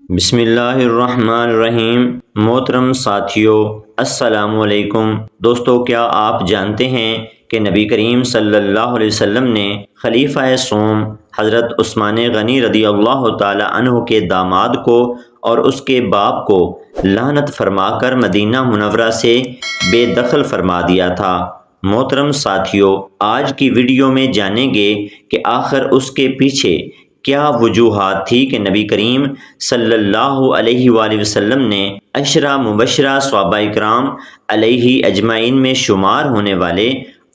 بسم اللہ الرحمن الرحیم۔ محترم ساتھیو، السلام علیکم۔ دوستو، کیا آپ جانتے ہیں کہ نبی کریم صلی اللہ علیہ وسلم نے خلیفہ سوم حضرت عثمان غنی رضی اللہ تعالی عنہ کے داماد کو اور اس کے باپ کو لعنت فرما کر مدینہ منورہ سے بے دخل فرما دیا تھا۔ محترم ساتھیو، آج کی ویڈیو میں جانیں گے کہ آخر اس کے پیچھے کیا وجوہات تھی کہ نبی کریم صلی اللہ علیہ وآلہ وسلم نے عشرہ مبشرہ صحابہ کرام علیہ اجمعین میں شمار ہونے والے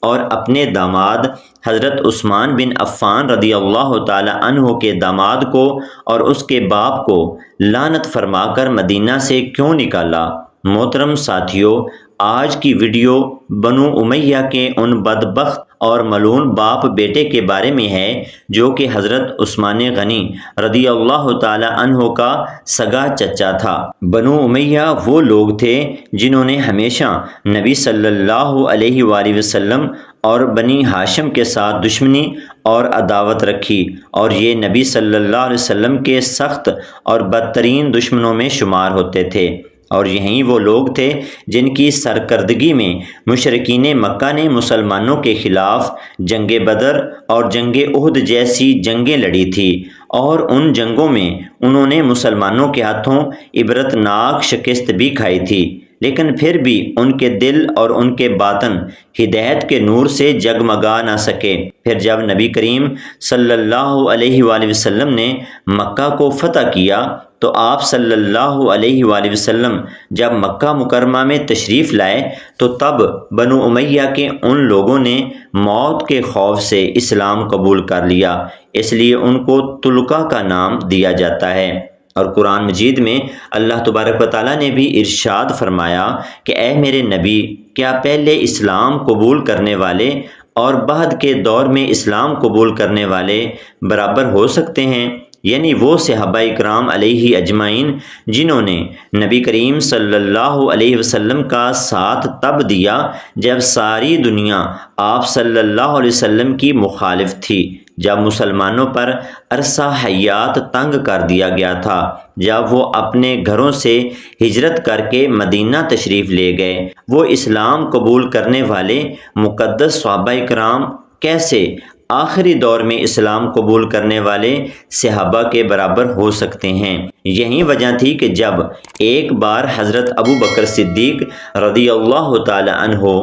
اور اپنے داماد حضرت عثمان بن عفان رضی اللہ تعالی عنہ کے داماد کو اور اس کے باپ کو لعنت فرما کر مدینہ سے کیوں نکالا؟ محترم ساتھیو، آج کی ویڈیو بنو امیہ کے ان بدبخت اور ملعون باپ بیٹے کے بارے میں ہے جو کہ حضرت عثمان غنی رضی اللہ تعالی عنہ کا سگا چچا تھا۔ بنو امیہ وہ لوگ تھے جنہوں نے ہمیشہ نبی صلی اللہ علیہ وآلہ وسلم اور بنی ہاشم کے ساتھ دشمنی اور عداوت رکھی، اور یہ نبی صلی اللہ علیہ وسلم کے سخت اور بدترین دشمنوں میں شمار ہوتے تھے، اور یہی وہ لوگ تھے جن کی سرکردگی میں مشرکین مکہ نے مسلمانوں کے خلاف جنگ بدر اور جنگ احد جیسی جنگیں لڑی تھی، اور ان جنگوں میں انہوں نے مسلمانوں کے ہاتھوں عبرتناک شکست بھی کھائی تھی، لیکن پھر بھی ان کے دل اور ان کے باطن ہدایت کے نور سے جگمگا نہ سکے۔ پھر جب نبی کریم صلی اللہ علیہ وآلہ وسلم نے مکہ کو فتح کیا تو آپ صلی اللہ علیہ وآلہ وسلم جب مکہ مکرمہ میں تشریف لائے تو تب بنو امیہ کے ان لوگوں نے موت کے خوف سے اسلام قبول کر لیا، اس لیے ان کو تلقہ کا نام دیا جاتا ہے۔ اور قرآن مجید میں اللہ تبارک و تعالیٰ نے بھی ارشاد فرمایا کہ اے میرے نبی، کیا پہلے اسلام قبول کرنے والے اور بعد کے دور میں اسلام قبول کرنے والے برابر ہو سکتے ہیں؟ یعنی وہ صحابہ کرام علیہ اجمعین جنہوں نے نبی کریم صلی اللہ علیہ وسلم کا ساتھ تب دیا جب ساری دنیا آپ صلی اللہ علیہ وسلم کی مخالف تھی، جب مسلمانوں پر عرصہ حیات تنگ کر دیا گیا تھا، جب وہ اپنے گھروں سے ہجرت کر کے مدینہ تشریف لے گئے، وہ اسلام قبول کرنے والے مقدس صحابہ کرام کیسے آخری دور میں اسلام قبول کرنے والے صحابہ کے برابر ہو سکتے ہیں؟ یہی وجہ تھی کہ جب ایک بار حضرت ابو بکر صدیق رضی اللہ تعالی عنہ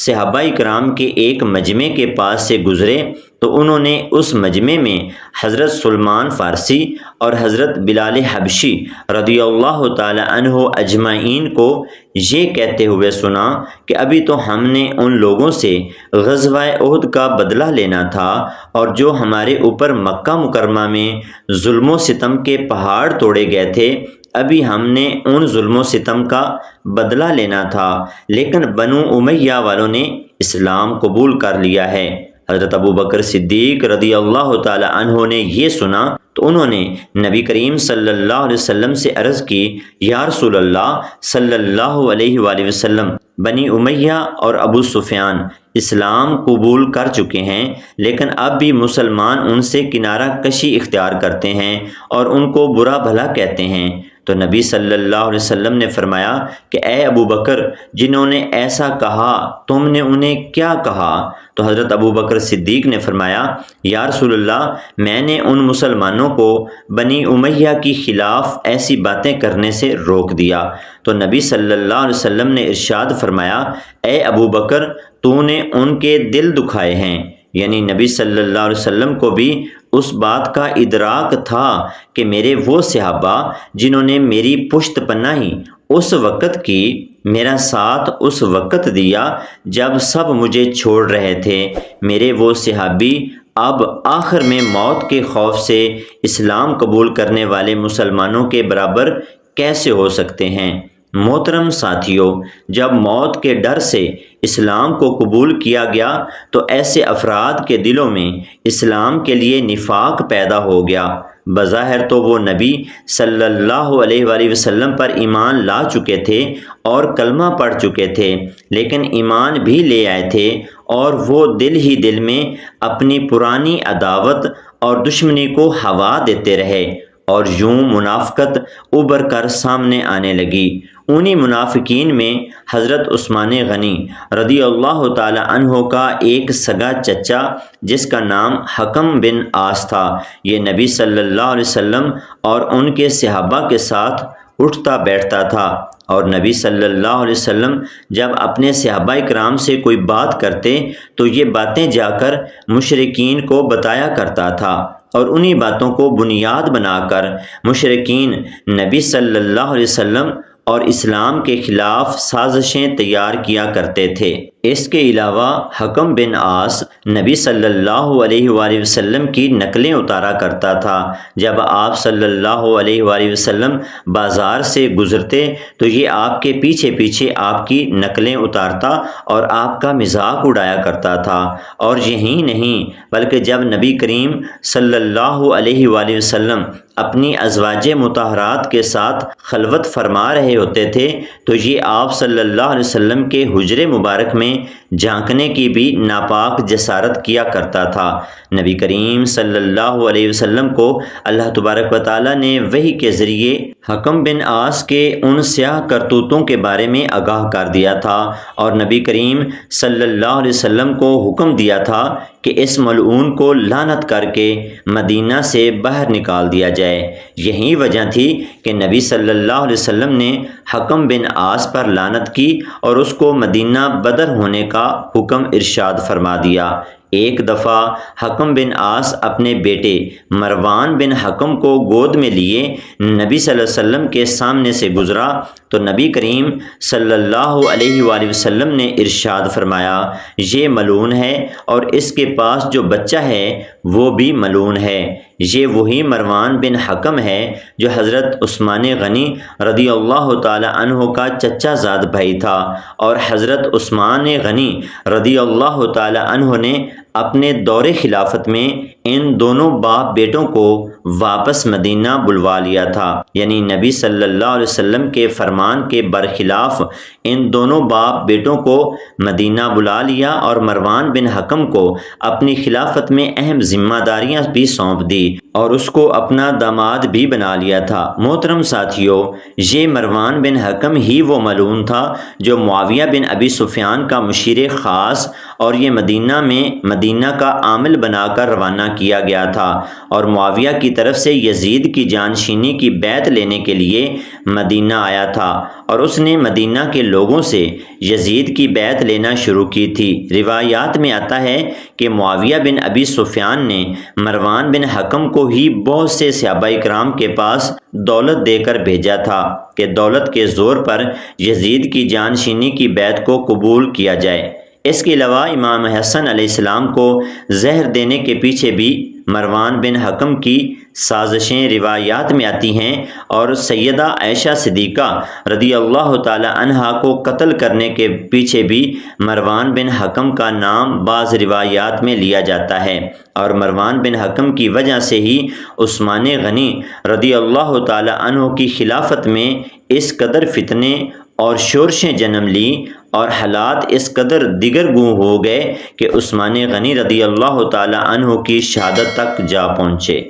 صحابہ کرام کے ایک مجمع کے پاس سے گزرے تو انہوں نے اس مجمع میں حضرت سلمان فارسی اور حضرت بلال حبشی رضی اللہ تعالی عنہ اجمعین کو یہ کہتے ہوئے سنا کہ ابھی تو ہم نے ان لوگوں سے غزوہ احد کا بدلہ لینا تھا، اور جو ہمارے اوپر مکہ مکرمہ میں ظلم و ستم کے پہاڑ توڑے گئے تھے، ابھی ہم نے ان ظلم و ستم کا بدلہ لینا تھا، لیکن بنو امیہ والوں نے اسلام قبول کر لیا ہے۔ حضرت ابو بکر صدیق رضی اللہ تعالی عنہ نے یہ سنا تو انہوں نے نبی کریم صلی اللہ علیہ وسلم سے عرض کی، یا رسول اللہ صلی اللہ علیہ وآلہ وسلم، بنی امیہ اور ابو سفیان اسلام قبول کر چکے ہیں، لیکن اب بھی مسلمان ان سے کنارہ کشی اختیار کرتے ہیں اور ان کو برا بھلا کہتے ہیں۔ تو نبی صلی اللہ علیہ وسلم نے فرمایا کہ اے ابو بکر، جنہوں نے ایسا کہا تم نے انہیں کیا کہا؟ تو حضرت ابو بکر صدیق نے فرمایا، یا رسول اللہ، میں نے ان مسلمانوں کو بنی امیہ کی خلاف ایسی باتیں کرنے سے روک دیا۔ تو نبی صلی اللہ علیہ وسلم نے ارشاد فرمایا، اے ابو بکر، تو نے ان کے دل دکھائے ہیں۔ یعنی نبی صلی اللہ علیہ وسلم کو بھی اس بات کا ادراک تھا کہ میرے وہ صحابہ جنہوں نے میری پشت پناہی اس وقت کی، میرا ساتھ اس وقت دیا جب سب مجھے چھوڑ رہے تھے، میرے وہ صحابی اب آخر میں موت کے خوف سے اسلام قبول کرنے والے مسلمانوں کے برابر کیسے ہو سکتے ہیں؟ محترم ساتھیو، جب موت کے ڈر سے اسلام کو قبول کیا گیا تو ایسے افراد کے دلوں میں اسلام کے لیے نفاق پیدا ہو گیا۔ بظاہر تو وہ نبی صلی اللہ علیہ وآلہ وسلم پر ایمان لا چکے تھے اور کلمہ پڑھ چکے تھے، لیکن ایمان بھی لے آئے تھے، اور وہ دل ہی دل میں اپنی پرانی عداوت اور دشمنی کو ہوا دیتے رہے، اور یوں منافقت ابھر کر سامنے آنے لگی۔ انہی منافقین میں حضرت عثمان غنی رضی اللہ تعالی عنہ کا ایک سگا چچا جس کا نام حکم بن عاص تھا، یہ نبی صلی اللہ علیہ وسلم اور ان کے صحابہ کے ساتھ اٹھتا بیٹھتا تھا، اور نبی صلی اللہ علیہ وسلم جب اپنے صحابہ کرام سے کوئی بات کرتے تو یہ باتیں جا کر مشرکین کو بتایا کرتا تھا، اور انہی باتوں کو بنیاد بنا کر مشرکین نبی صلی اللہ علیہ وسلم اور اسلام کے خلاف سازشیں تیار کیا کرتے تھے۔ اس کے علاوہ حکم بن عاص نبی صلی اللہ علیہ وآلہ وسلم کی نقلیں اتارا کرتا تھا۔ جب آپ صلی اللہ علیہ وآلہ وسلم بازار سے گزرتے تو یہ آپ کے پیچھے پیچھے آپ کی نقلیں اتارتا اور آپ کا مذاق اڑایا کرتا تھا۔ اور یہی نہیں بلکہ جب نبی کریم صلی اللہ علیہ وآلہ وسلم اپنی ازواج مطہرات کے ساتھ خلوت فرما رہے ہوتے تھے تو یہ آپ صلی اللہ علیہ وسلم کے حجرے مبارک میں جھانکنے کی بھی ناپاک جسارت کیا کرتا تھا۔ نبی کریم صلی اللہ علیہ وسلم کو اللہ تبارک و تعالیٰ نے وحی کے ذریعے حکم بن عاص کے ان سیاہ کرتوتوں کے بارے میں آگاہ کر دیا تھا، اور نبی کریم صلی اللہ علیہ وسلم کو حکم دیا تھا کہ اس ملعون کو لعنت کر کے مدینہ سے باہر نکال دیا جائے۔ یہی وجہ تھی کہ نبی صلی اللہ علیہ وسلم نے حکم بن عاص پر لعنت کی اور اس کو مدینہ بدر ہونے کا حکم ارشاد فرما دیا۔ ایک دفعہ حکم بن عاص اپنے بیٹے مروان بن حکم کو گود میں لیے نبی صلی اللہ علیہ وسلم کے سامنے سے گزرا تو نبی کریم صلی اللہ علیہ وآلہ وسلم نے ارشاد فرمایا، یہ ملعون ہے اور اس کے پاس جو بچہ ہے وہ بھی ملعون ہے۔ یہ وہی مروان بن حکم ہے جو حضرت عثمان غنی رضی اللہ تعالی عنہ کا چچا زاد بھائی تھا، اور حضرت عثمان غنی رضی اللہ تعالی عنہ نے اپنے دور خلافت میں ان دونوں باپ بیٹوں کو واپس مدینہ بلوا لیا تھا، یعنی نبی صلی اللہ علیہ وسلم کے فرمان کے برخلاف ان دونوں باپ بیٹوں کو مدینہ بلا لیا اور مروان بن حکم کو اپنی خلافت میں اہم ذمہ داریاں بھی سونپ دی اور اس کو اپنا داماد بھی بنا لیا تھا۔ محترم ساتھیو، یہ مروان بن حکم ہی وہ ملعون تھا جو معاویہ بن ابی سفیان کا مشیر خاص اور یہ مدینہ کا عامل بنا کر روانہ کیا گیا تھا، اور معاویہ کی طرف سے یزید کی جانشینی کی بیعت لینے کے لیے مدینہ آیا تھا، اور اس نے مدینہ کے لوگوں سے یزید کی بیعت لینا شروع کی تھی۔ روایات میں آتا ہے کہ معاویہ بن ابی سفیان نے مروان بن حکم کو ہی بہت سے صحابہ کرام کے پاس دولت دے کر بھیجا تھا کہ دولت کے زور پر یزید کی جانشینی کی بیعت کو قبول کیا جائے۔ اس کے علاوہ امام حسن علیہ السلام کو زہر دینے کے پیچھے بھی مروان بن حکم کی سازشیں روایات میں آتی ہیں، اور سیدہ عائشہ صدیقہ رضی اللہ تعالی عنہا کو قتل کرنے کے پیچھے بھی مروان بن حکم کا نام بعض روایات میں لیا جاتا ہے، اور مروان بن حکم کی وجہ سے ہی عثمان غنی رضی اللہ تعالی عنہ کی خلافت میں اس قدر فتنے اور شورشیں جنم لی اور حالات اس قدر دیگر گوں ہو گئے کہ عثمان غنی رضی اللہ تعالی عنہ کی شہادت تک جا پہنچے۔